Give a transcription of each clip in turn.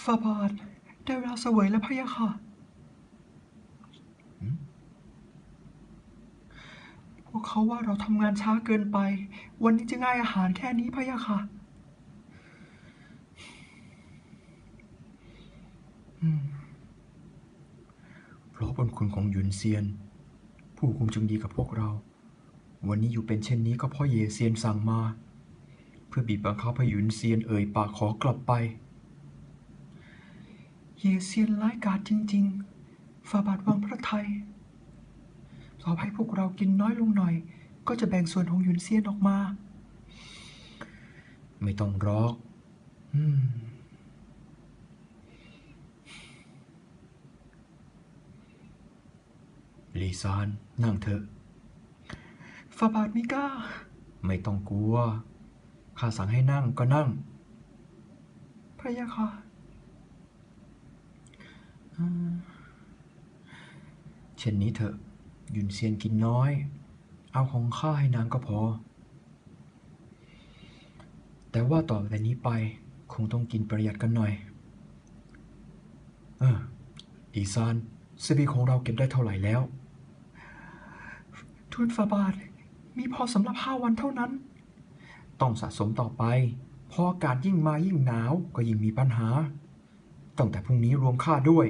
ฝ่าบาทได้เวลาเสวยแล้วพะยะค่ะพวกเขาว่าเราทำงานช้าเกินไปวันนี้จึงให้อาหารแค่นี้พะยะค่ะเพราะบุญคุณของหยุนเซียนผู้คุมจึงดีกับพวกเราวันนี้อยู่เป็นเช่นนี้ก็เพราะเยเซียนสั่งมาเพื่อบีบบังคับให้หยุนเซียนเอ่ยปากขอกลับไปเยเซียนร้ายกาจจริงๆฝ่าบาทวางพระทัยต่อให้พวกเรากินน้อยลงหน่อยก็จะแบ่งส่วนของหยุนเซียนออกมาไม่ต้องรอกลีซานนั่งเถอะฝ่าบาทมิก้าไม่ต้องกลัวข้าสั่งให้นั่งก็นั่งพะยะค่ะเช่นนี้เถอะหยุนเซียนกินน้อยเอาของข้าให้นางก็พอแต่ว่าต่อแต่นี้ไปคงต้องกินประหยัดกันหน่อยอีซานเสบียงของเราเก็บได้เท่าไหร่แล้วทูลฝ่าบาทมีพอสำหรับ5 วันเท่านั้นต้องสะสมต่อไปพออากาศยิ่งมายิ่งหนาวก็ยิ่งมีปัญหาตั้งแต่พรุ่งนี้รวมข้าด้วย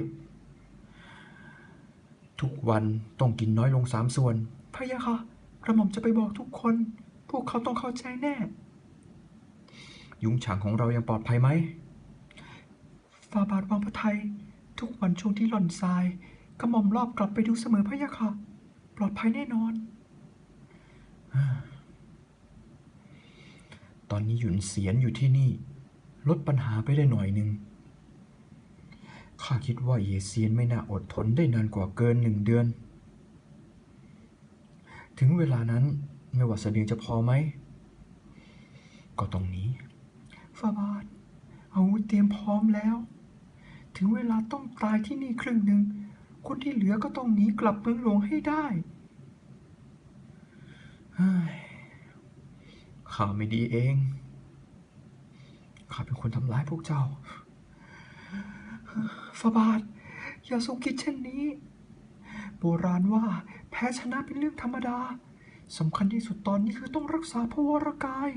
ทุกวันต้องกินน้อยลง3 ส่วนพะยะค่ะกระหม่อมจะไปบอกทุกคนพวกเขาต้องเข้าใจแน่ยุ้งฉางของเรายังปลอดภัยไหมฝ่าบาทวางพระทัยทุกวันช่วงที่หล่อนทรายกระหม่อมรอบกลับไปดูเสมอพะยะค่ะปลอดภัยแน่นอนตอนนี้หยุนเสียนอยู่ที่นี่ลดปัญหาไปได้หน่อยนึงข้าคิดว่าเยเซียนไม่น่าอดทนได้นานกว่าเกิน1 เดือนถึงเวลานั้นไม่ว่าเสบียงจะพอไหมก็ต้องหนีฝ่าบาทอาวุธเตรียมพร้อมแล้วถึงเวลาต้องตายที่นี่ครึ่งหนึ่งคนที่เหลือก็ต้องหนีกลับเมืองหลวงให้ได้ข้าไม่ดีเองข้าเป็นคนทำร้ายพวกเจ้าฝ่าบาทอย่าทรงคิดเช่นนี้โบราณว่าแพ้ชนะเป็นเรื่องธรรมดาสำคัญที่สุดตอนนี้คือต้องรักษาพระวรกาย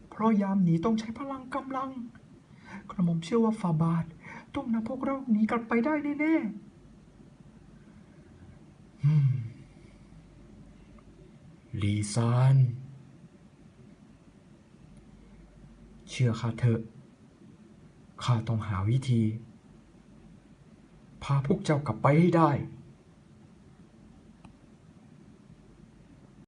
เพราะยามหนีต้องใช้พลังกำลังกระหม่อมเชื่อว่าฝ่าบาทต้องนำพวกเราหนีกลับไปได้แน่ๆลีซานเชื่อข้าเถอะข้าต้องหาวิธีพาพวกเจ้ากลับไปให้ได้